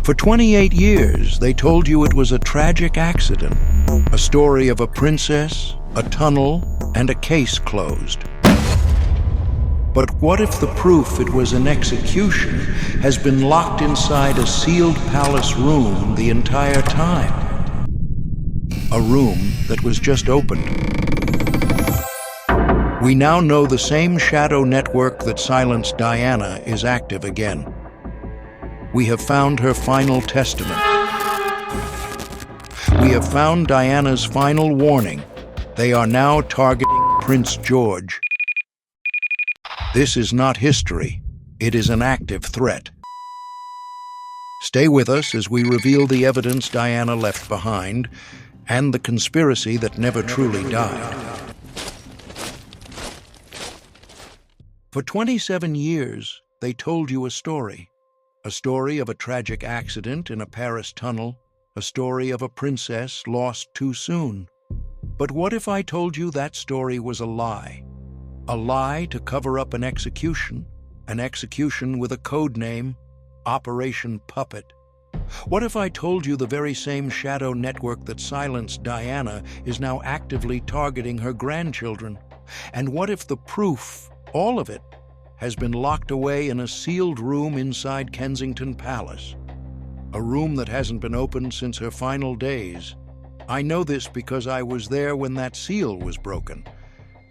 For 28 years, they told you it was a tragic accident, a story of a princess, a tunnel, and a case closed. But what if the proof it was an execution has been locked inside a sealed palace room the entire time? A room that was just opened. We now know the same shadow network that silenced Diana is active again. We have found her final testament. We have found Diana's final warning. They are now targeting Prince George. This is not history. It is an active threat. Stay with us as we reveal the evidence Diana left behind and the conspiracy that never truly died. For 27 years, they told you a story of a tragic accident in a Paris tunnel, a story of a princess lost too soon. But what if I told you that story was a lie? A lie to cover up an execution with a code name, Operation Puppet. What if I told you the very same shadow network that silenced Diana is now actively targeting her grandchildren? And what if the proof, all of it, has been locked away in a sealed room inside Kensington Palace? A room that hasn't been opened since her final days. I know this because I was there when that seal was broken.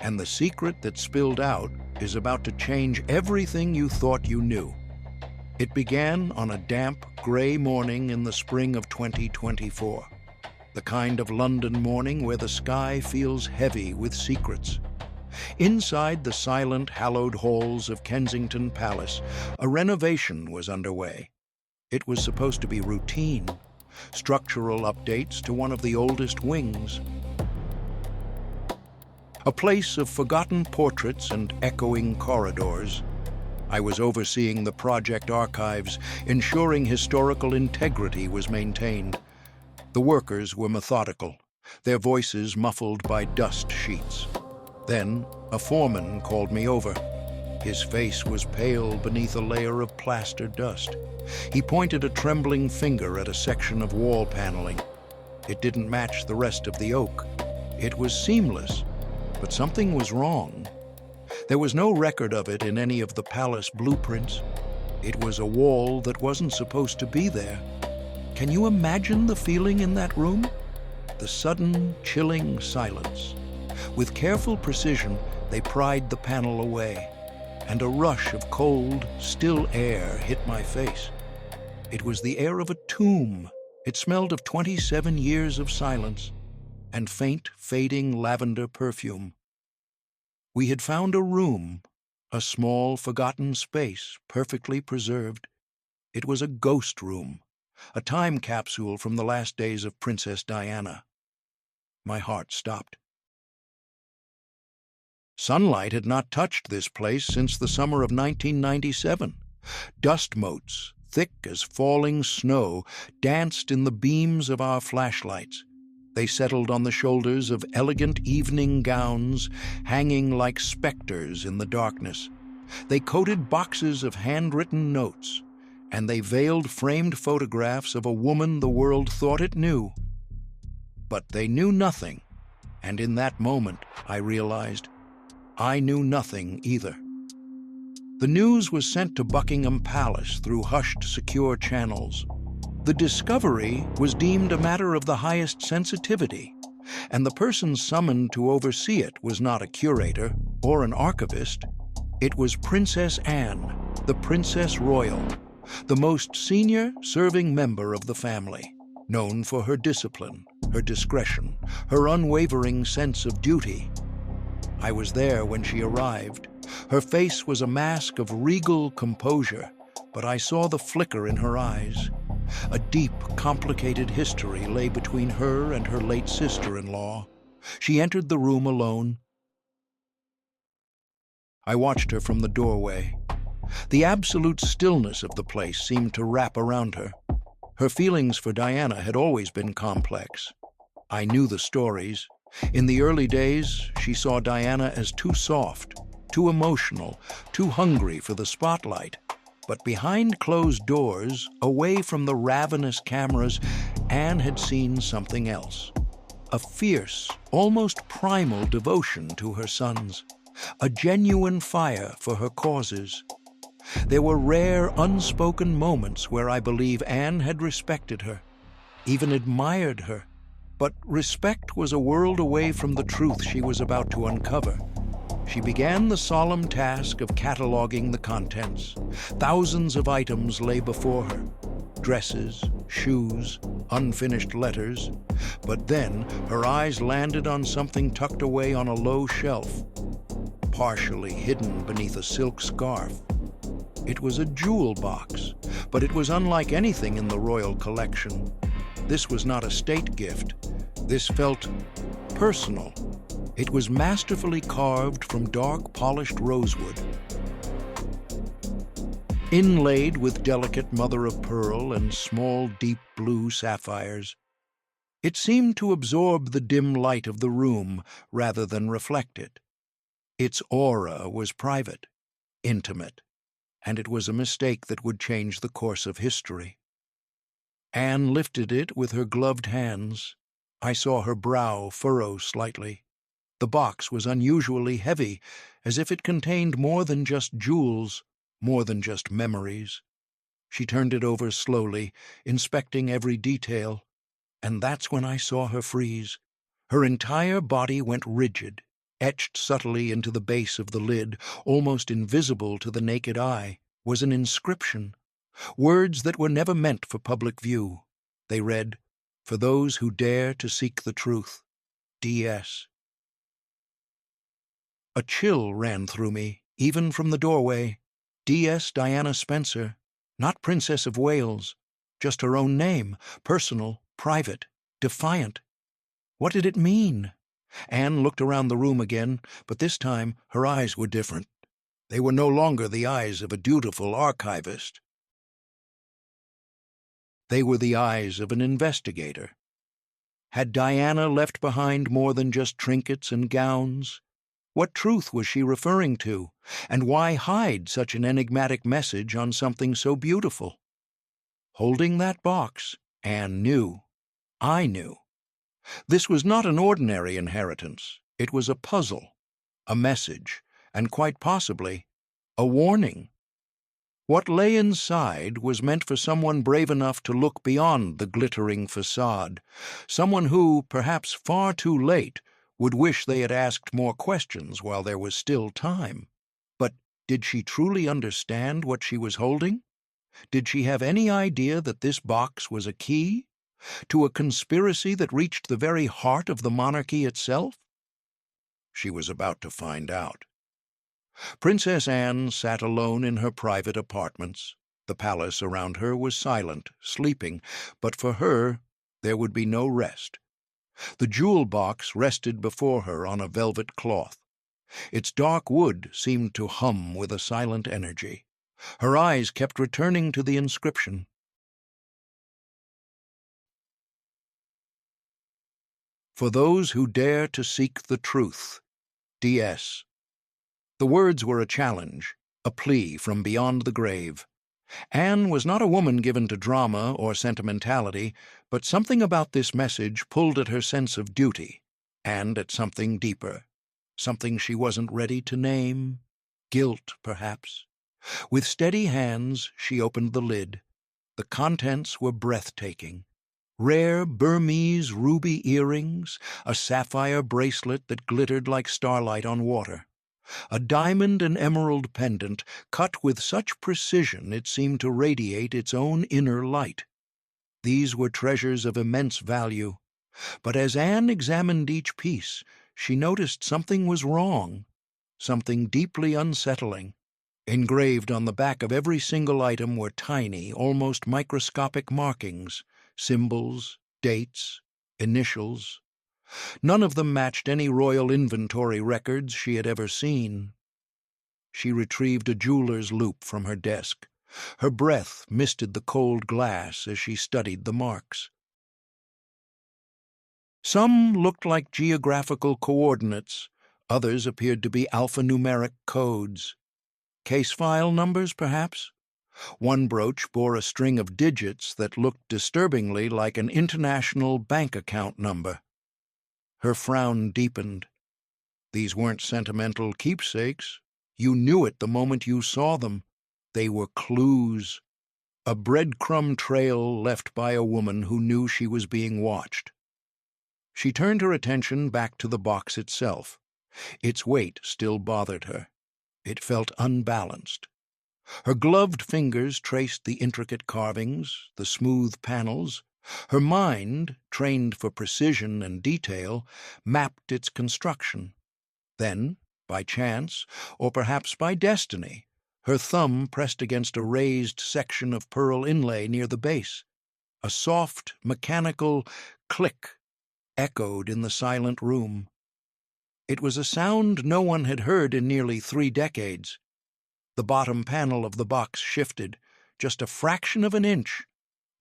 And the secret that spilled out is about to change everything you thought you knew. It began on a damp, gray morning in the spring of 2024. The kind of London morning where the sky feels heavy with secrets. Inside the silent, hallowed halls of Kensington Palace, a renovation was underway. It was supposed to be routine, structural updates to one of the oldest wings. A place of forgotten portraits and echoing corridors. I was overseeing the project archives, ensuring historical integrity was maintained. The workers were methodical, their voices muffled by dust sheets. Then, a foreman called me over. His face was pale beneath a layer of plaster dust. He pointed a trembling finger at a section of wall paneling. It didn't match the rest of the oak. It was seamless, but something was wrong. There was no record of it in any of the palace blueprints. It was a wall that wasn't supposed to be there. Can you imagine the feeling in that room? The sudden, chilling silence. With careful precision, they pried the panel away, and a rush of cold, still air hit my face. It was the air of a tomb. It smelled of 27 years of silence and faint, fading lavender perfume. We had found a room, a small, forgotten space, perfectly preserved. It was a ghost room, a time capsule from the last days of Princess Diana. My heart stopped. Sunlight had not touched this place since the summer of 1997. Dust motes, thick as falling snow, danced in the beams of our flashlights. They settled on the shoulders of elegant evening gowns, hanging like specters in the darkness. They coated boxes of handwritten notes, and they veiled framed photographs of a woman the world thought it knew. But they knew nothing, and in that moment I realized I knew nothing either. The news was sent to Buckingham Palace through hushed, secure channels. The discovery was deemed a matter of the highest sensitivity, and the person summoned to oversee it was not a curator or an archivist. It was Princess Anne, the Princess Royal, the most senior serving member of the family, known for her discipline, her discretion, her unwavering sense of duty. I was there when she arrived. Her face was a mask of regal composure, but I saw the flicker in her eyes. A deep, complicated history lay between her and her late sister-in-law. She entered the room alone. I watched her from the doorway. The absolute stillness of the place seemed to wrap around her. Her feelings for Diana had always been complex. I knew the stories. In the early days, she saw Diana as too soft, too emotional, too hungry for the spotlight. But behind closed doors, away from the ravenous cameras, Anne had seen something else. A fierce, almost primal devotion to her sons. A genuine fire for her causes. There were rare, unspoken moments where I believe Anne had respected her, even admired her. But respect was a world away from the truth she was about to uncover. She began the solemn task of cataloging the contents. Thousands of items lay before her. Dresses, shoes, unfinished letters. But then her eyes landed on something tucked away on a low shelf, partially hidden beneath a silk scarf. It was a jewel box, but it was unlike anything in the royal collection. This was not a state gift. This felt personal. It was masterfully carved from dark, polished rosewood, inlaid with delicate mother-of-pearl and small, deep blue sapphires. It seemed to absorb the dim light of the room rather than reflect it. Its aura was private, intimate, and it was a mistake that would change the course of history. Anne lifted it with her gloved hands. I saw her brow furrow slightly. The box was unusually heavy, as if it contained more than just jewels, more than just memories. She turned it over slowly, inspecting every detail, and that's when I saw her freeze. Her entire body went rigid, etched subtly into the base of the lid, almost invisible to the naked eye, was an inscription. Words that were never meant for public view. They read, "For those who dare to seek the truth, D.S." A chill ran through me, even from the doorway. D.S. Diana Spencer, not Princess of Wales, just her own name, personal, private, defiant. What did it mean? Anne looked around the room again, but this time her eyes were different. They were no longer the eyes of a dutiful archivist. They were the eyes of an investigator. Had Diana left behind more than just trinkets and gowns? What truth was she referring to, and why hide such an enigmatic message on something so beautiful? Holding that box, Anne knew. I knew. This was not an ordinary inheritance. It was a puzzle, a message, and quite possibly a warning. What lay inside was meant for someone brave enough to look beyond the glittering facade, someone who, perhaps far too late, would wish they had asked more questions while there was still time. But did she truly understand what she was holding? Did she have any idea that this box was a key to a conspiracy that reached the very heart of the monarchy itself? She was about to find out. Princess Anne sat alone in her private apartments. The palace around her was silent, sleeping, but for her there would be no rest. The jewel box rested before her on a velvet cloth. Its dark wood seemed to hum with a silent energy. Her eyes kept returning to the inscription. For those who dare to seek the truth, D.S. The words were a challenge, a plea from beyond the grave. Anne was not a woman given to drama or sentimentality, but something about this message pulled at her sense of duty, and at something deeper, something she wasn't ready to name. Guilt, perhaps. With steady hands, she opened the lid. The contents were breathtaking. Rare Burmese ruby earrings, a sapphire bracelet that glittered like starlight on water. A diamond and emerald pendant, cut with such precision it seemed to radiate its own inner light. These were treasures of immense value, but as Anne examined each piece, she noticed something was wrong, something deeply unsettling. Engraved on the back of every single item were tiny, almost microscopic markings, symbols, dates, initials. None of them matched any royal inventory records she had ever seen. She retrieved a jeweler's loupe from her desk. Her breath misted the cold glass as she studied the marks. Some looked like geographical coordinates, others appeared to be alphanumeric codes. Case file numbers, perhaps? One brooch bore a string of digits that looked disturbingly like an international bank account number. Her frown deepened. These weren't sentimental keepsakes. You knew it the moment you saw them. They were clues. A breadcrumb trail left by a woman who knew she was being watched. She turned her attention back to the box itself. Its weight still bothered her. It felt unbalanced. Her gloved fingers traced the intricate carvings, the smooth panels. Her mind, trained for precision and detail, mapped its construction. Then, by chance, or perhaps by destiny, her thumb pressed against a raised section of pearl inlay near the base. A soft, mechanical click echoed in the silent room. It was a sound no one had heard in nearly 3 decades. The bottom panel of the box shifted, just a fraction of an inch.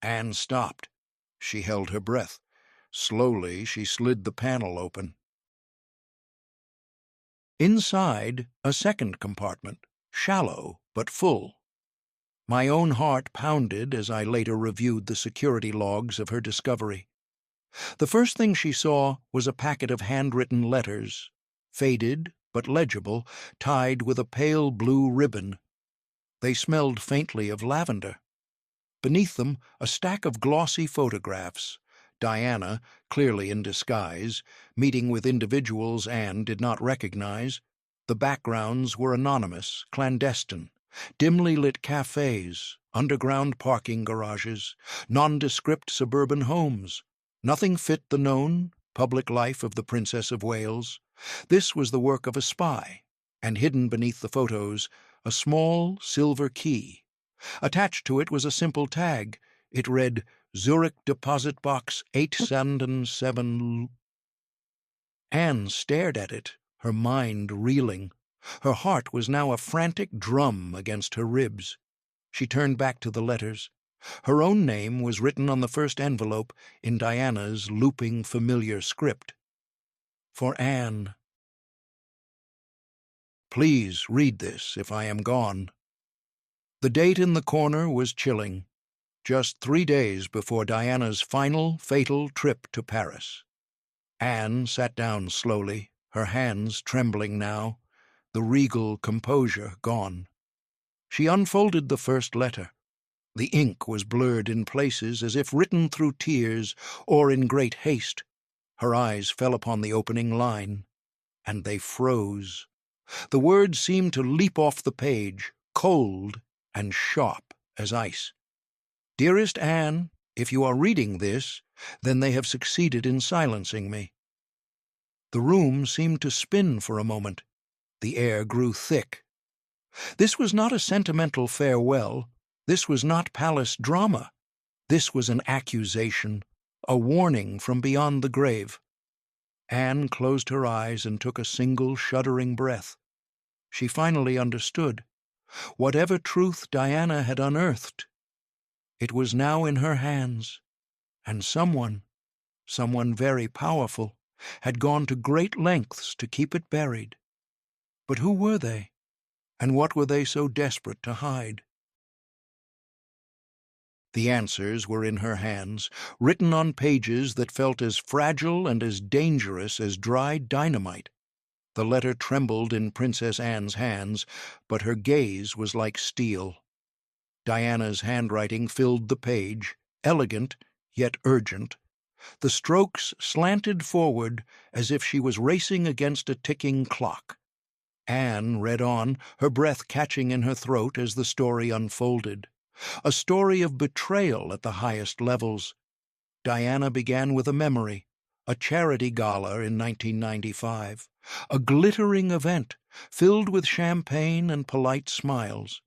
Anne stopped. She held her breath. Slowly, she slid the panel open. Inside, a second compartment, shallow but full. My own heart pounded as I later reviewed the security logs of her discovery. The first thing she saw was a packet of handwritten letters, faded but legible, tied with a pale blue ribbon. They smelled faintly of lavender. Beneath them, a stack of glossy photographs. Diana, clearly in disguise, meeting with individuals Anne did not recognize. The backgrounds were anonymous, clandestine. Dimly lit cafes, underground parking garages, nondescript suburban homes. Nothing fit the known, public life of the Princess of Wales. This was the work of a spy, and hidden beneath the photos, a small silver key. Attached to it was a simple tag. It read, Zurich Deposit Box 877. Anne stared at it, her mind reeling. Her heart was now a frantic drum against her ribs. She turned back to the letters. Her own name was written on the first envelope in Diana's looping familiar script. For Anne. Please read this if I am gone. The date in the corner was chilling. Just 3 days before Diana's final, fatal trip to Paris. Anne sat down slowly, her hands trembling now, the regal composure gone. She unfolded the first letter. The ink was blurred in places as if written through tears or in great haste. Her eyes fell upon the opening line, and they froze. The words seemed to leap off the page, cold and sharp as ice. Dearest Anne, if you are reading this, then they have succeeded in silencing me. The room seemed to spin for a moment. The air grew thick. This was not a sentimental farewell. This was not palace drama. This was an accusation, a warning from beyond the grave. Anne closed her eyes and took a single shuddering breath. She finally understood. Whatever truth Diana had unearthed, it was now in her hands, and someone very powerful, had gone to great lengths to keep it buried. But who were they, and what were they so desperate to hide? The answers were in her hands, written on pages that felt as fragile and as dangerous as dried dynamite. The letter trembled in Princess Anne's hands, but her gaze was like steel. Diana's handwriting filled the page, elegant yet urgent. The strokes slanted forward as if she was racing against a ticking clock. Anne read on, her breath catching in her throat as the story unfolded. A story of betrayal at the highest levels. Diana began with a memory, a charity gala in 1995, a glittering event filled with champagne and polite smiles.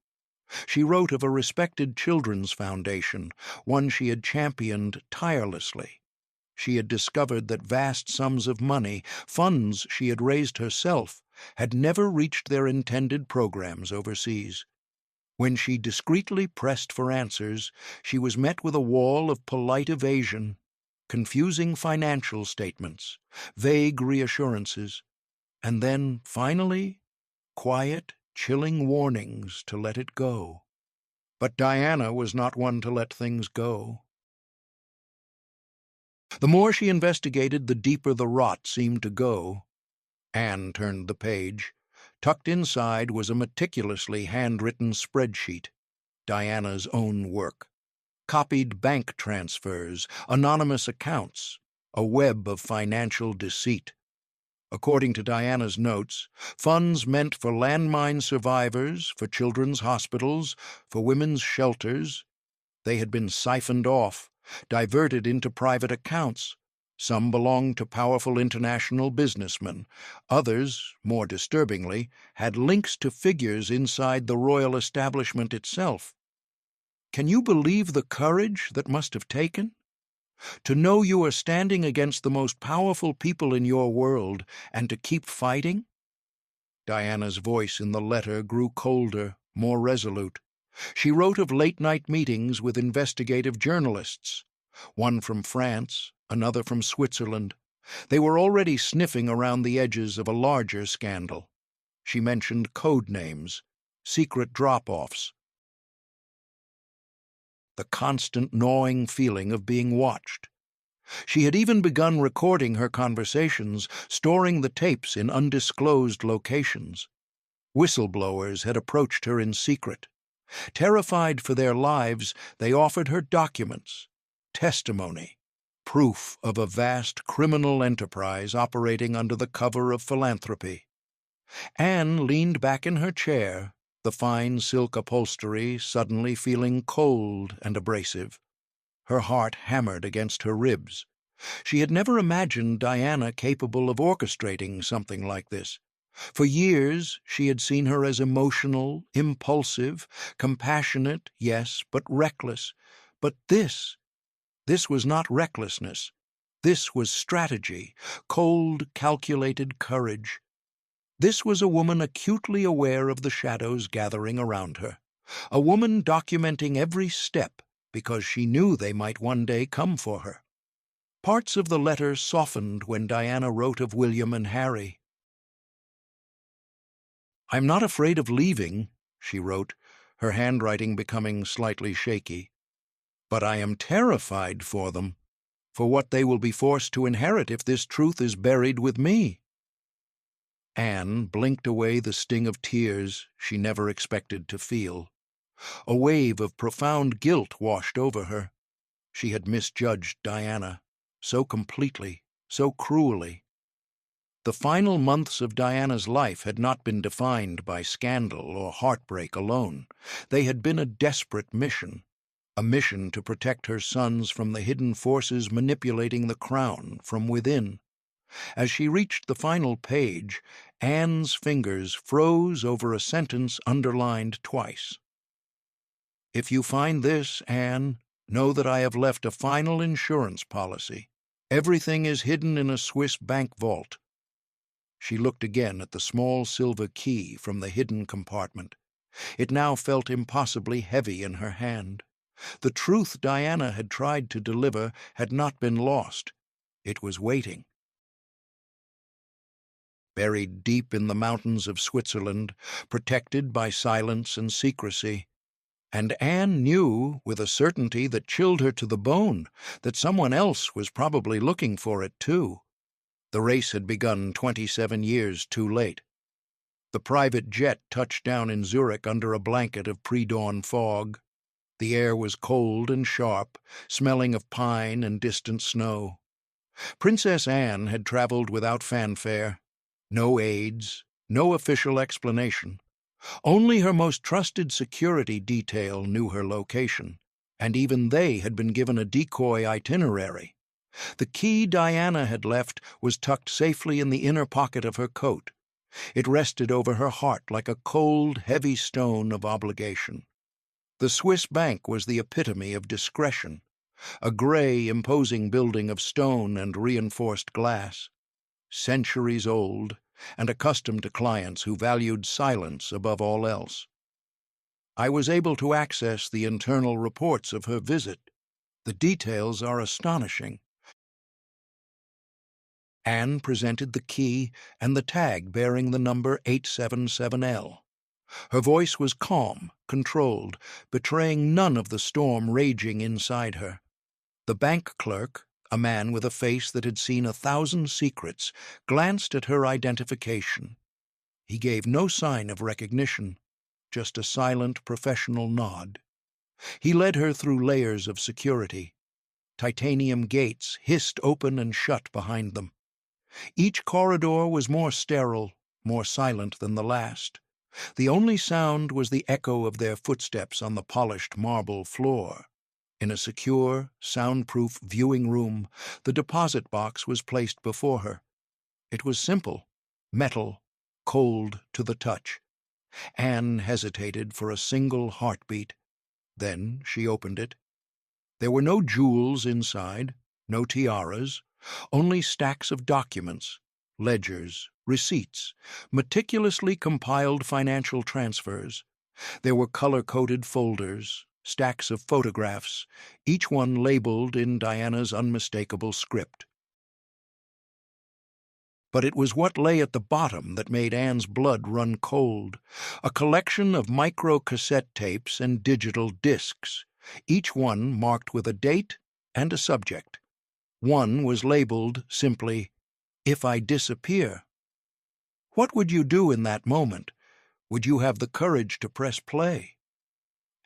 She wrote of a respected children's foundation, one she had championed tirelessly. She had discovered that vast sums of money, funds she had raised herself, had never reached their intended programs overseas. When she discreetly pressed for answers, she was met with a wall of polite evasion, confusing financial statements, vague reassurances, and then, finally, quiet, chilling warnings to let it go. But Diana was not one to let things go. The more she investigated, the deeper the rot seemed to go. Anne turned the page. Tucked inside was a meticulously handwritten spreadsheet, Diana's own work. Copied bank transfers, anonymous accounts, a web of financial deceit. According to Diana's notes, funds meant for landmine survivors, for children's hospitals, for women's shelters, they had been siphoned off, diverted into private accounts. Some belonged to powerful international businessmen. Others, more disturbingly, had links to figures inside the royal establishment itself. Can you believe the courage that must have taken? To know you are standing against the most powerful people in your world, and to keep fighting? Diana's voice in the letter grew colder, more resolute. She wrote of late-night meetings with investigative journalists, one from France, another from Switzerland. They were already sniffing around the edges of a larger scandal. She mentioned code names, secret drop-offs. The constant gnawing feeling of being watched. She had even begun recording her conversations, storing the tapes in undisclosed locations. Whistleblowers had approached her in secret. Terrified for their lives, they offered her documents, testimony, proof of a vast criminal enterprise operating under the cover of philanthropy. Anne leaned back in her chair, the fine silk upholstery suddenly feeling cold and abrasive. Her heart hammered against her ribs. She had never imagined Diana capable of orchestrating something like this. For years she had seen her as emotional, impulsive, compassionate, yes, but reckless. But this was not recklessness. This was strategy, cold, calculated courage. This was a woman acutely aware of the shadows gathering around her, a woman documenting every step because she knew they might one day come for her. Parts of the letter softened when Diana wrote of William and Harry. "I'm not afraid of leaving," she wrote, her handwriting becoming slightly shaky. "But I am terrified for them, for what they will be forced to inherit if this truth is buried with me." Anne blinked away the sting of tears she never expected to feel. A wave of profound guilt washed over her. She had misjudged Diana, so completely, so cruelly. The final months of Diana's life had not been defined by scandal or heartbreak alone. They had been a desperate mission, a mission to protect her sons from the hidden forces manipulating the crown from within. As she reached the final page, Anne's fingers froze over a sentence underlined twice. "If you find this, Anne, know that I have left a final insurance policy. Everything is hidden in a Swiss bank vault." She looked again at the small silver key from the hidden compartment. It now felt impossibly heavy in her hand. The truth Diana had tried to deliver had not been lost. It was waiting. Buried deep in the mountains of Switzerland, protected by silence and secrecy. And Anne knew, with a certainty that chilled her to the bone, that someone else was probably looking for it too. The race had begun 27 years too late. The private jet touched down in Zurich under a blanket of pre-dawn fog. The air was cold and sharp, smelling of pine and distant snow. Princess Anne had traveled without fanfare. No aides, no official explanation. Only her most trusted security detail knew her location, and even they had been given a decoy itinerary. The key Diana had left was tucked safely in the inner pocket of her coat. It rested over her heart like a cold, heavy stone of obligation. The Swiss bank was the epitome of discretion, a gray, imposing building of stone and reinforced glass. Centuries old, and accustomed to clients who valued silence above all else. I was able to access the internal reports of her visit. The details are astonishing. Anne presented the key and the tag bearing the number 877L. Her voice was calm, controlled, betraying none of the storm raging inside her. The bank clerk, a man with a face that had seen 1,000 secrets, glanced at her identification. He gave no sign of recognition, just a silent professional nod. He led her through layers of security. Titanium gates hissed open and shut behind them. Each corridor was more sterile, more silent than the last. The only sound was the echo of their footsteps on the polished marble floor. In a secure, soundproof viewing room, the deposit box was placed before her. It was simple, metal, cold to the touch. Anne hesitated for a single heartbeat. Then she opened it. There were no jewels inside, no tiaras, only stacks of documents, ledgers, receipts, meticulously compiled financial transfers. There were color-coded folders, stacks of photographs, each one labeled in Diana's unmistakable script. But it was what lay at the bottom that made Anne's blood run cold, a collection of micro-cassette tapes and digital discs, each one marked with a date and a subject. One was labeled simply, "If I disappear." What would you do in that moment? Would you have the courage to press play?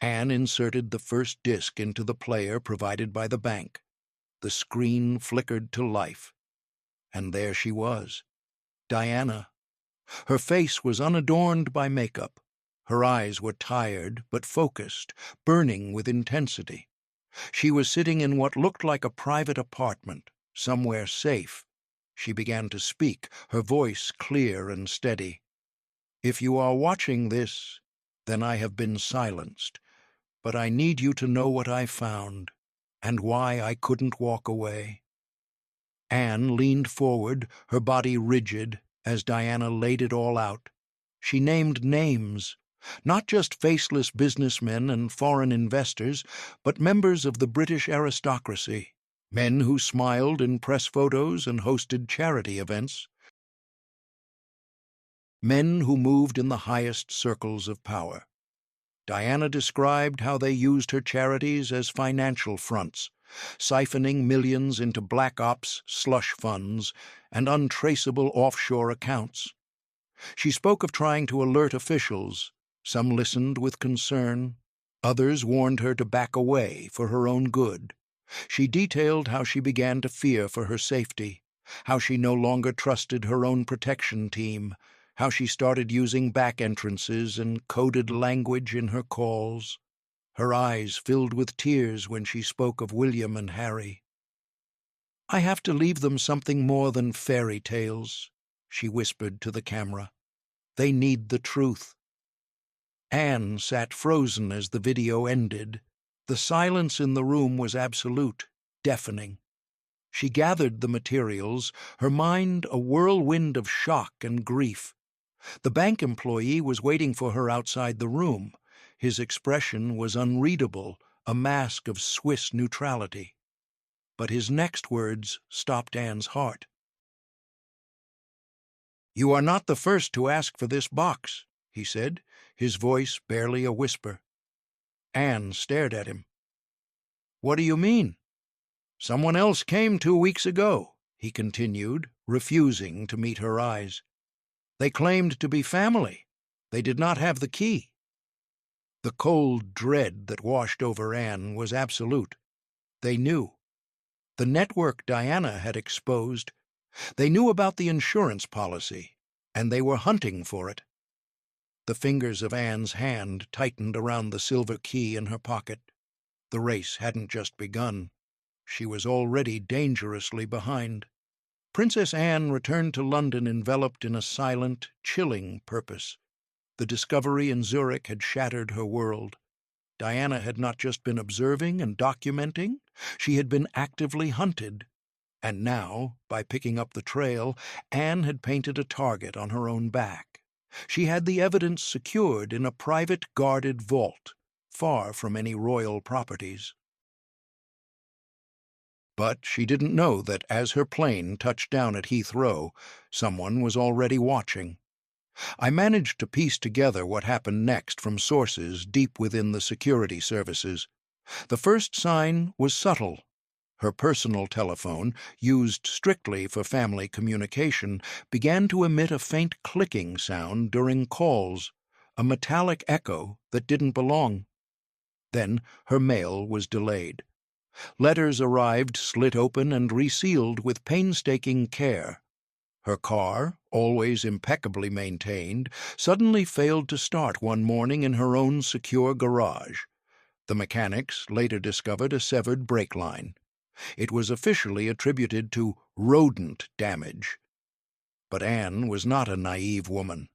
Anne inserted the first disc into the player provided by the bank. The screen flickered to life. And there she was, Diana. Her face was unadorned by makeup. Her eyes were tired but focused, burning with intensity. She was sitting in what looked like a private apartment, somewhere safe. She began to speak, her voice clear and steady. "If you are watching this, then I have been silenced. But I need you to know what I found, and why I couldn't walk away." Anne leaned forward, her body rigid, as Diana laid it all out. She named names, not just faceless businessmen and foreign investors, but members of the British aristocracy, men who smiled in press photos and hosted charity events, men who moved in the highest circles of power. Diana described how they used her charities as financial fronts, siphoning millions into black ops slush funds and untraceable offshore accounts. She spoke of trying to alert officials. Some listened with concern. Others warned her to back away for her own good. She detailed how she began to fear for her safety, how she no longer trusted her own protection team, how she started using back entrances and coded language in her calls. Her eyes filled with tears when she spoke of William and Harry. "I have to leave them something more than fairy tales," she whispered to the camera. "They need the truth." Anne sat frozen as the video ended. The silence in the room was absolute, deafening. She gathered the materials, her mind a whirlwind of shock and grief. The bank employee was waiting for her outside the room. His expression was unreadable, a mask of Swiss neutrality. But his next words stopped Anne's heart. "You are not the first to ask for this box," he said, his voice barely a whisper. Anne stared at him. "What do you mean?" "Someone else came 2 weeks ago," he continued, refusing to meet her eyes. "They claimed to be family. They did not have the key." The cold dread that washed over Anne was absolute. They knew. The network Diana had exposed. They knew about the insurance policy, and they were hunting for it. The fingers of Anne's hand tightened around the silver key in her pocket. The race hadn't just begun. She was already dangerously behind. Princess Anne returned to London enveloped in a silent, chilling purpose. The discovery in Zurich had shattered her world. Diana had not just been observing and documenting, she had been actively hunted. And now, by picking up the trail, Anne had painted a target on her own back. She had the evidence secured in a private guarded vault, far from any royal properties. But she didn't know that as her plane touched down at Heathrow, someone was already watching. I managed to piece together what happened next from sources deep within the security services. The first sign was subtle. Her personal telephone, used strictly for family communication, began to emit a faint clicking sound during calls, a metallic echo that didn't belong. Then her mail was delayed. Letters arrived slit open and resealed with painstaking care. Her car, always impeccably maintained, suddenly failed to start one morning in her own secure garage. The mechanics later discovered a severed brake line. It was officially attributed to rodent damage. But Anne was not a naive woman.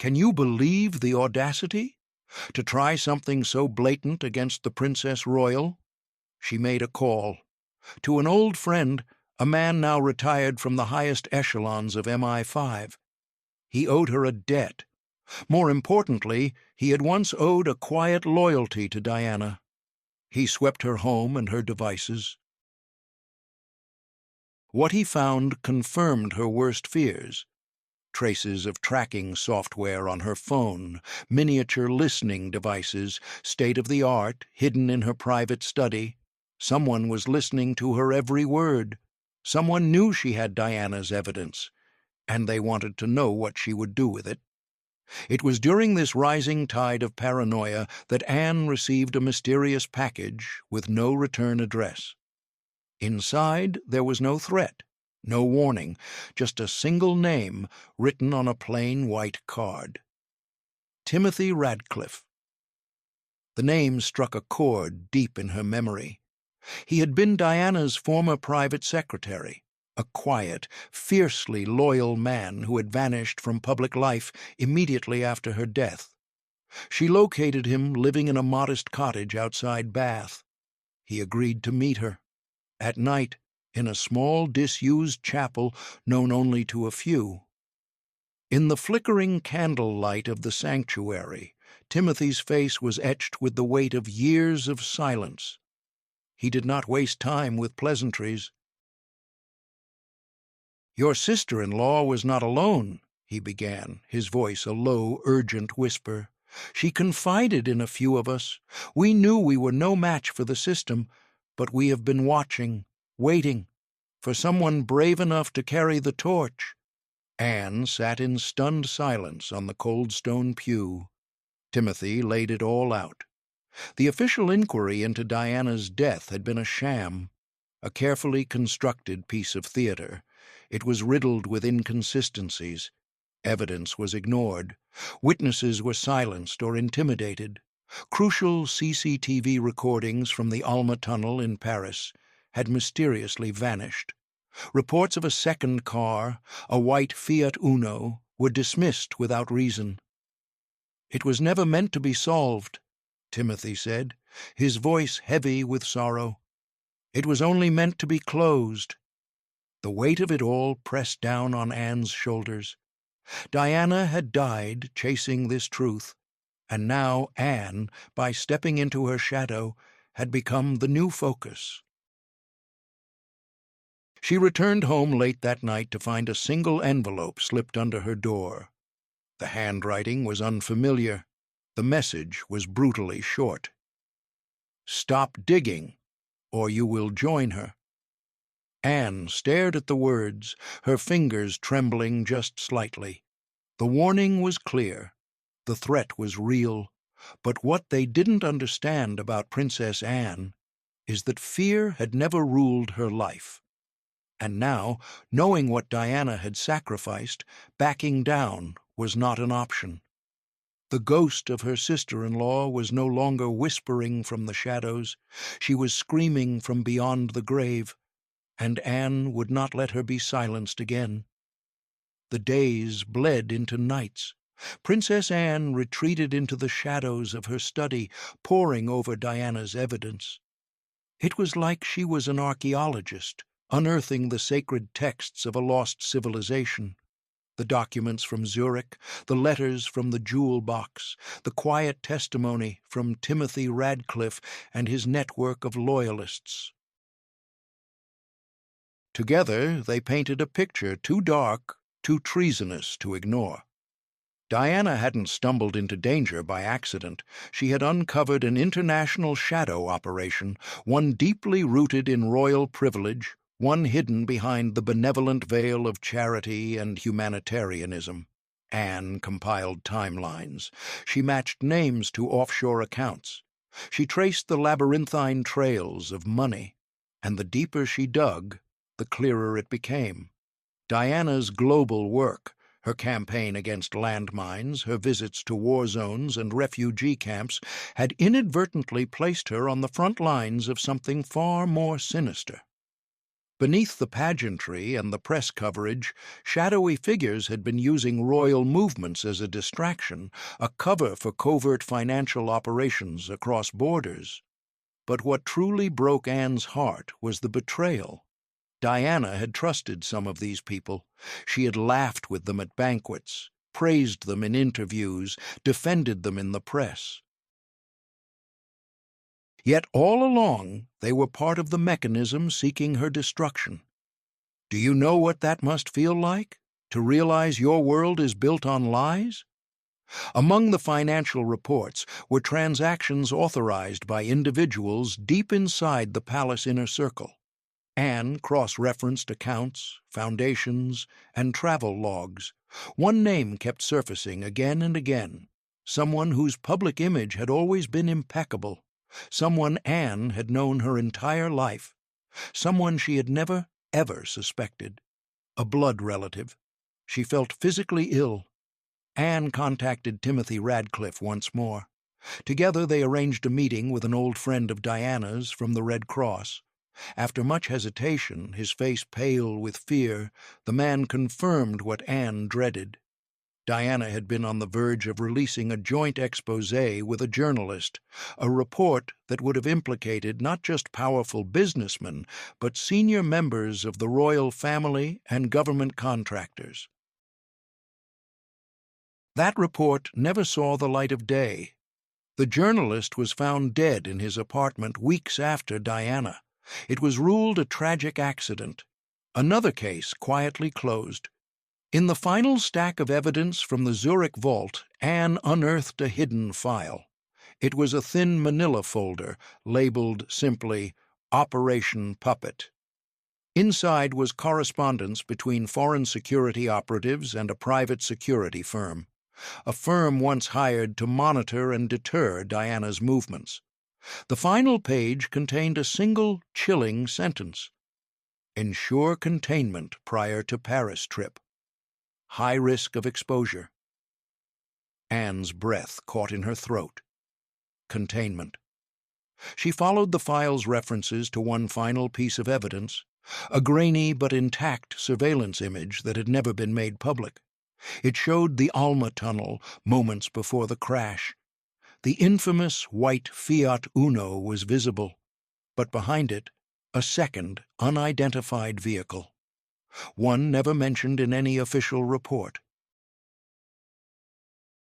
Can you believe the audacity? To try something so blatant against the Princess Royal? She made a call. To an old friend, a man now retired from the highest echelons of MI5. He owed her a debt. More importantly, he had once owed a quiet loyalty to Diana. He swept her home and her devices. What he found confirmed her worst fears. Traces of tracking software on her phone, miniature listening devices, state-of-the-art, hidden in her private study. Someone was listening to her every word. Someone knew she had Diana's evidence, and they wanted to know what she would do with it. It was during this rising tide of paranoia that Anne received a mysterious package with no return address. Inside, there was no threat, no warning, just a single name written on a plain white card. Timothy Radcliffe. The name struck a chord deep in her memory. He had been Diana's former private secretary, a quiet, fiercely loyal man who had vanished from public life immediately after her death. She located him living in a modest cottage outside Bath. He agreed to meet her. At night, in a small, disused chapel known only to a few. In the flickering candlelight of the sanctuary, Timothy's face was etched with the weight of years of silence. He did not waste time with pleasantries. "Your sister-in-law was not alone," he began, his voice a low, urgent whisper. "She confided in a few of us. We knew we were no match for the system, but we have been watching, waiting, for someone brave enough to carry the torch." Anne sat in stunned silence on the cold stone pew. Timothy laid it all out. The official inquiry into Diana's death had been a sham, a carefully constructed piece of theater. It was riddled with inconsistencies. Evidence was ignored. Witnesses were silenced or intimidated. Crucial CCTV recordings from the Alma Tunnel in Paris had mysteriously vanished. Reports of a second car, a white Fiat Uno, were dismissed without reason. "It was never meant to be solved," Timothy said, his voice heavy with sorrow. "It was only meant to be closed." The weight of it all pressed down on Anne's shoulders. Diana had died chasing this truth, and now Anne, by stepping into her shadow, had become the new focus. She returned home late that night to find a single envelope slipped under her door. The handwriting was unfamiliar. The message was brutally short. "Stop digging, or you will join her." Anne stared at the words, her fingers trembling just slightly. The warning was clear. The threat was real. But what they didn't understand about Princess Anne is that fear had never ruled her life. And now, knowing what Diana had sacrificed, backing down was not an option. The ghost of her sister-in-law was no longer whispering from the shadows. She was screaming from beyond the grave, and Anne would not let her be silenced again. The days bled into nights. Princess Anne retreated into the shadows of her study, poring over Diana's evidence. It was like she was an archaeologist, unearthing the sacred texts of a lost civilization. The documents from Zurich, the letters from the jewel box, the quiet testimony from Timothy Radcliffe and his network of loyalists. Together they painted a picture too dark, too treasonous to ignore. Diana hadn't stumbled into danger by accident. She had uncovered an international shadow operation, one deeply rooted in royal privilege, one hidden behind the benevolent veil of charity and humanitarianism. Anne compiled timelines. She matched names to offshore accounts. She traced the labyrinthine trails of money, and the deeper she dug, the clearer it became. Diana's global work, her campaign against landmines, her visits to war zones and refugee camps, had inadvertently placed her on the front lines of something far more sinister. Beneath the pageantry and the press coverage, shadowy figures had been using royal movements as a distraction, a cover for covert financial operations across borders. But what truly broke Anne's heart was the betrayal. Diana had trusted some of these people. She had laughed with them at banquets, praised them in interviews, defended them in the press. Yet all along they were part of the mechanism seeking her destruction. Do you know what that must feel like, to realize your world is built on lies? Among the financial reports were transactions authorized by individuals deep inside the palace inner circle. Anne cross-referenced accounts, foundations, and travel logs. One name kept surfacing again and again, someone whose public image had always been impeccable, someone Anne had known her entire life, someone she had never, ever suspected, a blood relative. She felt physically ill. Anne contacted Timothy Radcliffe once more. Together they arranged a meeting with an old friend of Diana's from the Red Cross. After much hesitation, his face pale with fear, the man confirmed what Anne dreaded. Diana had been on the verge of releasing a joint exposé with a journalist, a report that would have implicated not just powerful businessmen, but senior members of the royal family and government contractors. That report never saw the light of day. The journalist was found dead in his apartment weeks after Diana. It was ruled a tragic accident. Another case quietly closed. In the final stack of evidence from the Zurich vault, Anne unearthed a hidden file. It was a thin manila folder, labeled simply Operation Puppet. Inside was correspondence between foreign security operatives and a private security firm, a firm once hired to monitor and deter Diana's movements. The final page contained a single chilling sentence: ensure containment prior to Paris trip. High risk of exposure. Anne's breath caught in her throat. Containment. She followed the file's references to one final piece of evidence, a grainy but intact surveillance image that had never been made public. It showed the Alma tunnel moments before the crash. The infamous white Fiat Uno was visible, but behind it, a second, unidentified vehicle, one never mentioned in any official report.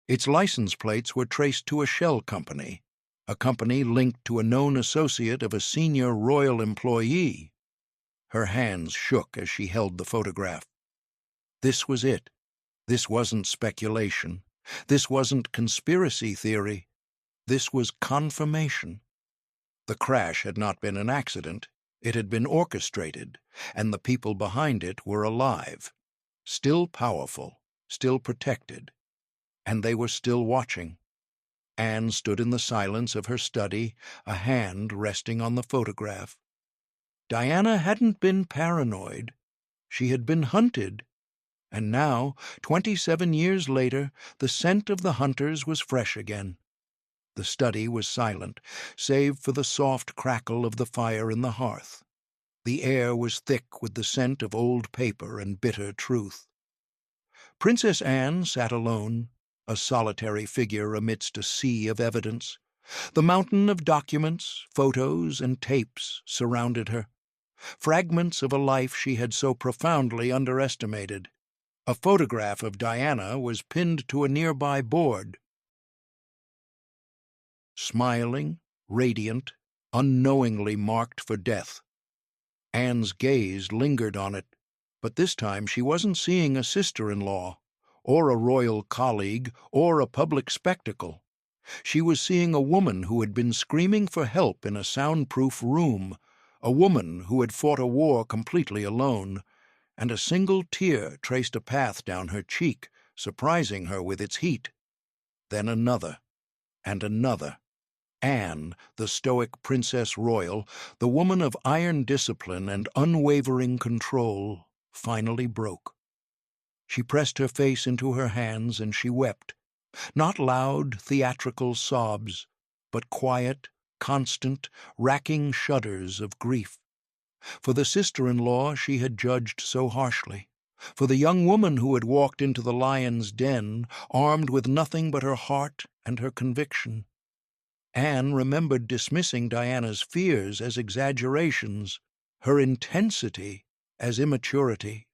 Its license plates were traced to a shell company, a company linked to a known associate of a senior royal employee. Her hands shook as she held the photograph. This was it. This wasn't speculation. This wasn't conspiracy theory. This was confirmation. The crash had not been an accident. It had been orchestrated, and the people behind it were alive, still powerful, still protected, and they were still watching. Anne stood in the silence of her study, a hand resting on the photograph. Diana hadn't been paranoid. She had been hunted, and now, 27 years later, the scent of the hunters was fresh again. The study was silent, save for the soft crackle of the fire in the hearth. The air was thick with the scent of old paper and bitter truth. Princess Anne sat alone, a solitary figure amidst a sea of evidence. The mountain of documents, photos, and tapes surrounded her, fragments of a life she had so profoundly underestimated. A photograph of Diana was pinned to a nearby board. Smiling, radiant, unknowingly marked for death. Anne's gaze lingered on it, but this time she wasn't seeing a sister-in-law or a royal colleague, or a public spectacle. She was seeing a woman who had been screaming for help in a soundproof room, a woman who had fought a war completely alone, and a single tear traced a path down her cheek, surprising her with its heat. Then another, and another. Anne, the stoic Princess Royal, the woman of iron discipline and unwavering control, finally broke. She pressed her face into her hands and she wept, not loud, theatrical sobs, but quiet, constant, racking shudders of grief. For the sister-in-law she had judged so harshly, for the young woman who had walked into the lion's den, armed with nothing but her heart and her conviction. Anne remembered dismissing Diana's fears as exaggerations, her intensity as immaturity.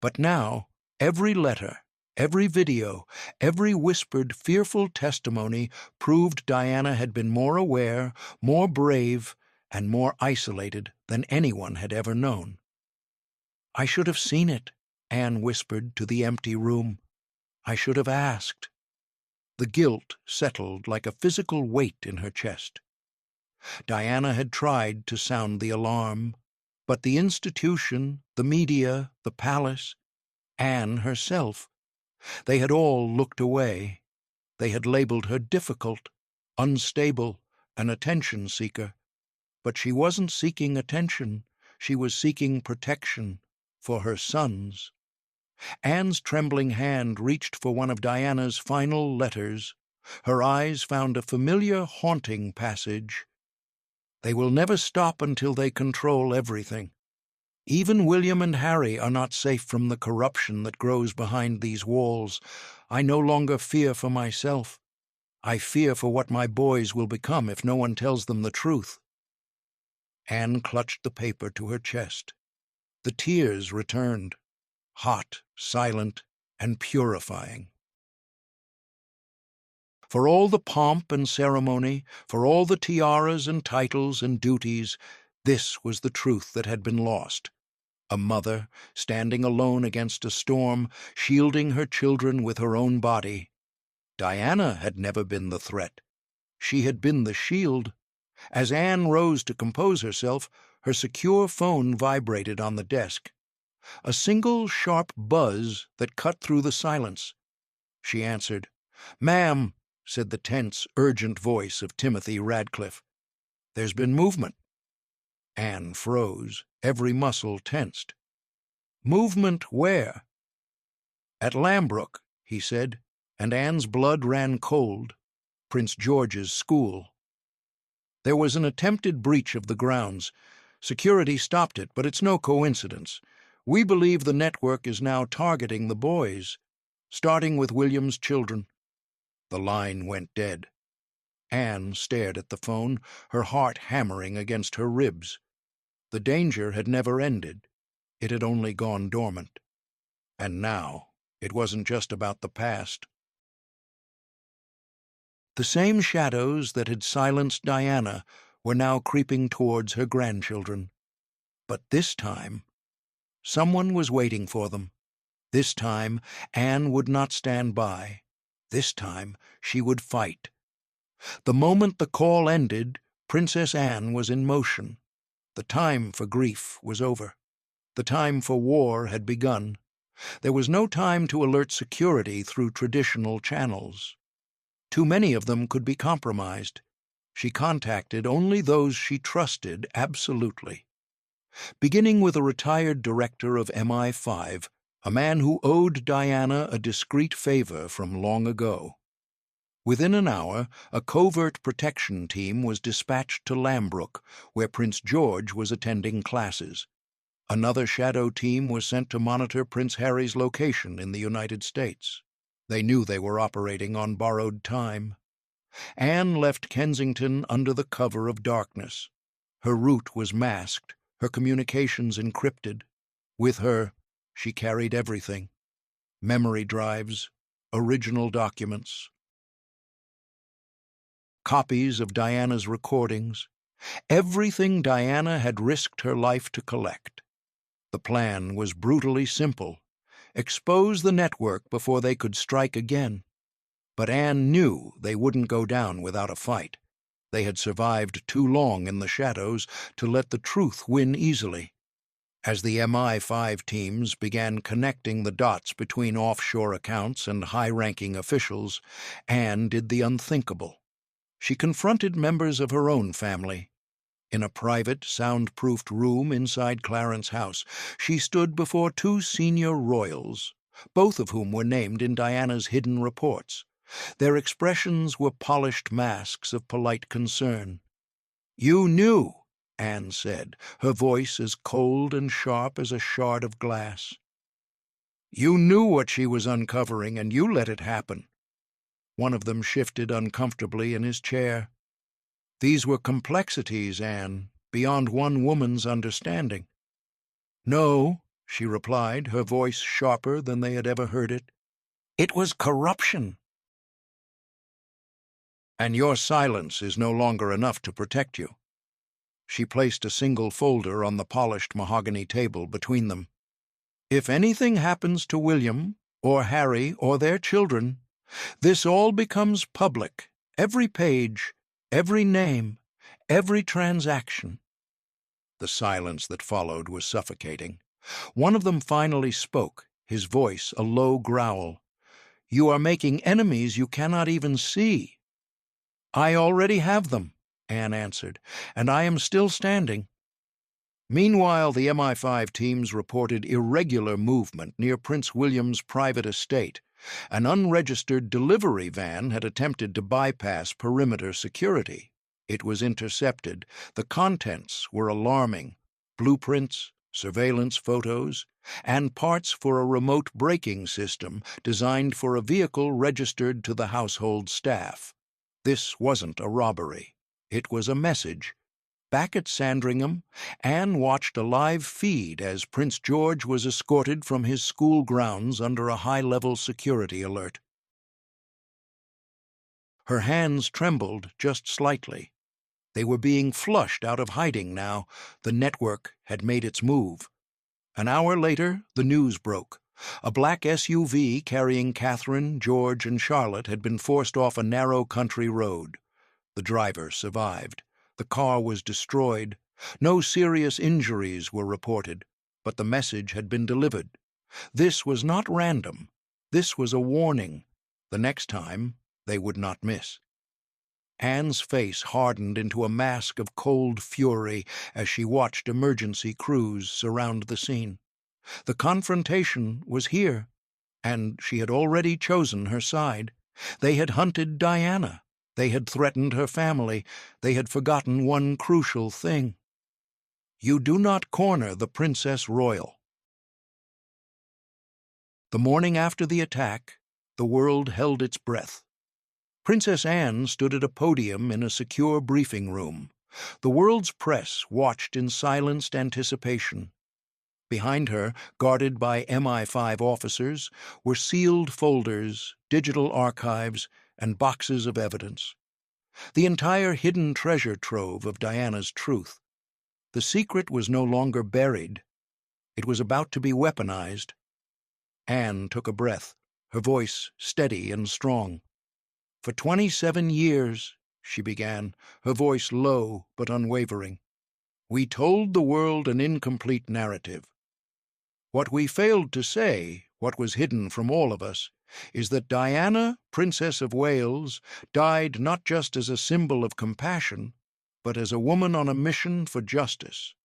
But now, every letter, every video, every whispered, fearful testimony proved Diana had been more aware, more brave, and more isolated than anyone had ever known. "I should have seen it," Anne whispered to the empty room. "I should have asked." The guilt settled like a physical weight in her chest. Diana had tried to sound the alarm, but the institution, the media, the palace, Anne herself, they had all looked away. They had labeled her difficult, unstable, an attention seeker. But she wasn't seeking attention, she was seeking protection for her sons. Anne's trembling hand reached for one of Diana's final letters. Her eyes found a familiar, haunting passage. "They will never stop until they control everything. Even William and Harry are not safe from the corruption that grows behind these walls. I no longer fear for myself. I fear for what my boys will become if no one tells them the truth." Anne clutched the paper to her chest. The tears returned, hot, silent, and purifying. For all the pomp and ceremony, for all the tiaras and titles and duties, this was the truth that had been lost. A mother, standing alone against a storm, shielding her children with her own body. Diana had never been the threat. She had been the shield. As Anne rose to compose herself, her secure phone vibrated on the desk. A single sharp buzz that cut through the silence. She answered. "Ma'am," said the tense, urgent voice of Timothy Radcliffe. "There's been movement." Anne froze, every muscle tensed. "Movement where?" "At Lambrook," he said, and Anne's blood ran cold. Prince George's school. "There was an attempted breach of the grounds. Security stopped it, but it's no coincidence. We believe the network is now targeting the boys, starting with William's children." The line went dead. Anne stared at the phone, her heart hammering against her ribs. The danger had never ended. It had only gone dormant. And now, it wasn't just about the past. The same shadows that had silenced Diana were now creeping towards her grandchildren. But this time, someone was waiting for them. This time, Anne would not stand by. This time, she would fight. The moment the call ended, Princess Anne was in motion. The time for grief was over. The time for war had begun. There was no time to alert security through traditional channels. Too many of them could be compromised. She contacted only those she trusted absolutely. Beginning with a retired director of MI5, a man who owed Diana a discreet favor from long ago. Within an hour, a covert protection team was dispatched to Lambrook, where Prince George was attending classes. Another shadow team was sent to monitor Prince Harry's location in the United States. They knew they were operating on borrowed time. Anne left Kensington under the cover of darkness. Her route was masked, her communications encrypted. With her, she carried everything: memory drives, original documents, copies of Diana's recordings, everything Diana had risked her life to collect. The plan was brutally simple. expose the network before they could strike again. But Anne knew they wouldn't go down without a fight. They had survived too long in the shadows to let the truth win easily. As the MI5 teams began connecting the dots between offshore accounts and high-ranking officials, Anne did the unthinkable. She confronted members of her own family. In a private, soundproofed room inside Clarence House, she stood before two senior royals, both of whom were named in Diana's hidden reports. Their expressions were polished masks of polite concern. "You knew," Anne said, her voice as cold and sharp as a shard of glass. "You knew what she was uncovering, and you let it happen." One of them shifted uncomfortably in his chair. "These were complexities, Anne, beyond one woman's understanding." "No," she replied, her voice sharper than they had ever heard it. "It was corruption." "And your silence is no longer enough to protect you." She placed a single folder on the polished mahogany table between them. "If anything happens to William, or Harry, or their children, this all becomes public, every page, every name, every transaction." The silence that followed was suffocating. One of them finally spoke, his voice a low growl. "You are making enemies you cannot even see." "I already have them," Anne answered, "and I am still standing." Meanwhile, the MI5 teams reported irregular movement near Prince William's private estate. An unregistered delivery van had attempted to bypass perimeter security. It was intercepted. The contents were alarming: blueprints, surveillance photos, and parts for a remote braking system designed for a vehicle registered to the household staff. This wasn't a robbery. It was a message. Back at Sandringham, Anne watched a live feed as Prince George was escorted from his school grounds under a high-level security alert. Her hands trembled just slightly. They were being flushed out of hiding now. The network had made its move. An hour later, the news broke. A black SUV carrying Catherine, George, and Charlotte had been forced off a narrow country road. The driver survived. The car was destroyed. No serious injuries were reported, but the message had been delivered. This was not random. This was a warning. The next time, they would not miss. Anne's face hardened into a mask of cold fury as she watched emergency crews surround the scene. The confrontation was here, and she had already chosen her side. They had hunted Diana. They had threatened her family. They had forgotten one crucial thing. You do not corner the Princess Royal. The morning after the attack, the world held its breath. Princess Anne stood at a podium in a secure briefing room. The world's press watched in silenced anticipation. Behind her, guarded by MI5 officers, were sealed folders, digital archives, and boxes of evidence. The entire hidden treasure trove of Diana's truth. The secret was no longer buried. It was about to be weaponized. Anne took a breath, her voice steady and strong. "For 27 years," she began, her voice low but unwavering, "we told the world an incomplete narrative. What we failed to say, what was hidden from all of us, is that Diana, Princess of Wales, died not just as a symbol of compassion, but as a woman on a mission for justice."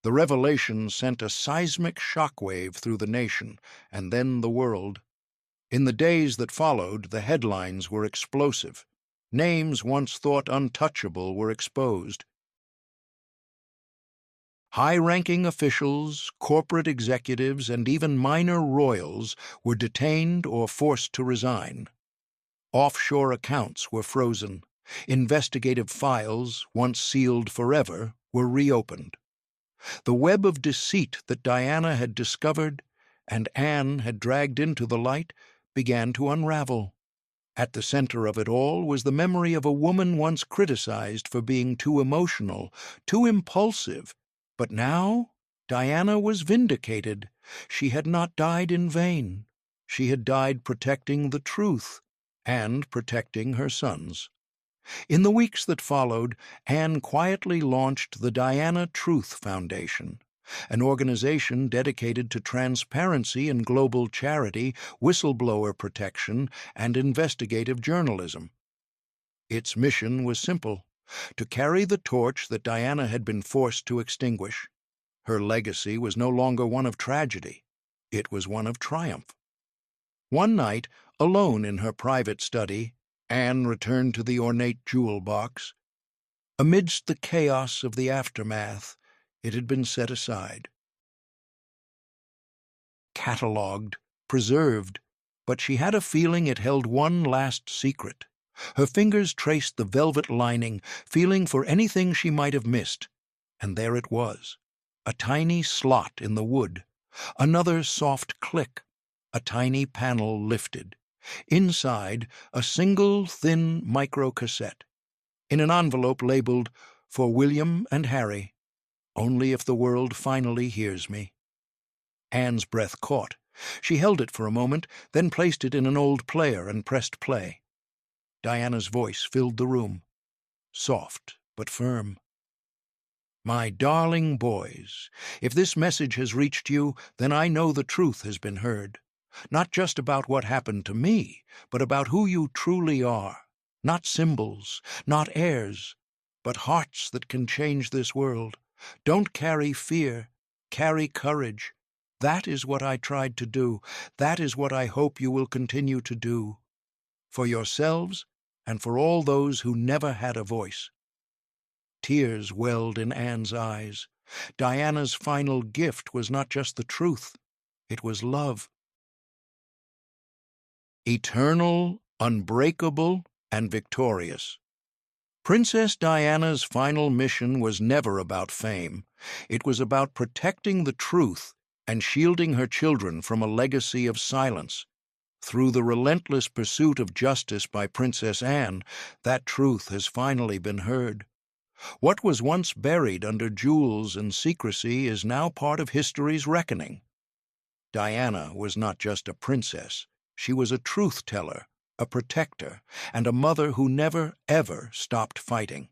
The revelation sent a seismic shockwave through the nation, and then the world. In the days that followed, the headlines were explosive. Names once thought untouchable were exposed. High-ranking officials, corporate executives, and even minor royals were detained or forced to resign. Offshore accounts were frozen. Investigative files, once sealed forever, were reopened. The web of deceit that Diana had discovered and Anne had dragged into the light began to unravel. At the center of it all was the memory of a woman once criticized for being too emotional, too impulsive. But now Diana was vindicated. She had not died in vain. She had died protecting the truth and protecting her sons. In the weeks that followed, Anne quietly launched the Diana Truth Foundation, an organization dedicated to transparency and global charity, whistleblower protection, and investigative journalism. Its mission was simple: to carry the torch that Diana had been forced to extinguish. Her legacy was no longer one of tragedy. It was one of triumph. One night, alone in her private study, Anne returned to the ornate jewel box. Amidst the chaos of the aftermath, it had been set aside, catalogued, preserved, but she had a feeling it held one last secret. Her fingers traced the velvet lining, feeling for anything she might have missed, and there it was, a tiny slot in the wood, another soft click, a tiny panel lifted. Inside, a single thin microcassette, in an envelope labeled, "For William and Harry, only if the world finally hears me." Anne's breath caught. She held it for a moment, then placed it in an old player and pressed play. Diana's voice filled the room, soft but firm. "My darling boys, if this message has reached you, then I know the truth has been heard. Not just about what happened to me, but about who you truly are. Not symbols, not heirs, but hearts that can change this world. Don't carry fear, carry courage. That is what I tried to do. That is what I hope you will continue to do. For yourselves and for all those who never had a voice." Tears welled in Anne's eyes. Diana's final gift was not just the truth, it was love. Eternal, unbreakable, and victorious. Princess Diana's final mission was never about fame. It was about protecting the truth and shielding her children from a legacy of silence. Through the relentless pursuit of justice by Princess Anne, that truth has finally been heard. What was once buried under jewels and secrecy is now part of history's reckoning. Diana was not just a princess. She was a truth-teller, a protector, and a mother who never, ever stopped fighting.